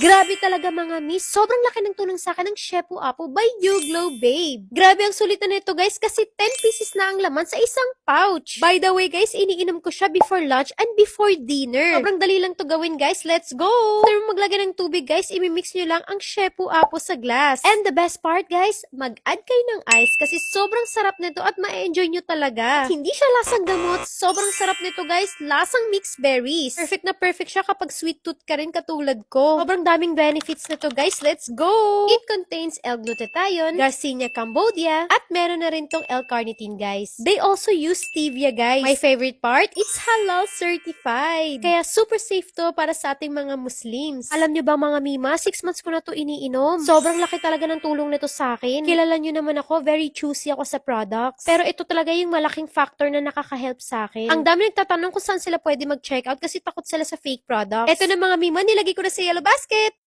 Grabe talaga mga miss, sobrang laki ng tulong sa akin ng Shepu Apo by YouGlow Babe. Grabe ang sulit na nito guys kasi 10 pieces na ang laman sa isang pouch. By the way guys, iniinom ko siya before lunch and before dinner. Sobrang dali lang to gawin guys, let's go! After mo maglagay ng tubig guys, imimix nyo lang ang Shepu Apo sa glass. And the best part guys, mag-add kayo ng ice kasi sobrang sarap nito at ma-enjoy nyo talaga. At hindi siya lasang gamot, sobrang sarap nito guys, lasang mixed berries. Perfect na perfect siya kapag sweet tooth ka rin katulad ko. Sobrang daming benefits nito guys, let's go! It contains L-glutathione, Garcinia cambodia, at meron na rin tong L-carnitine guys. They also use stevia guys. My favorite part, it's halal certified. Kaya super safe to para sa ating mga Muslims. Alam nyo ba mga mima, 6 months ko na to iniinom. Sobrang laki talaga ng tulong nito sa akin. Kilala nyo naman ako, very choosy ako sa products. Pero ito talaga yung malaking factor na nakaka-help sa akin. Ang dami nagtatanong kung saan sila pwede mag-check out kasi takot sila sa fake products. Ito na mga mima, nilagay ko na sa yellow basket.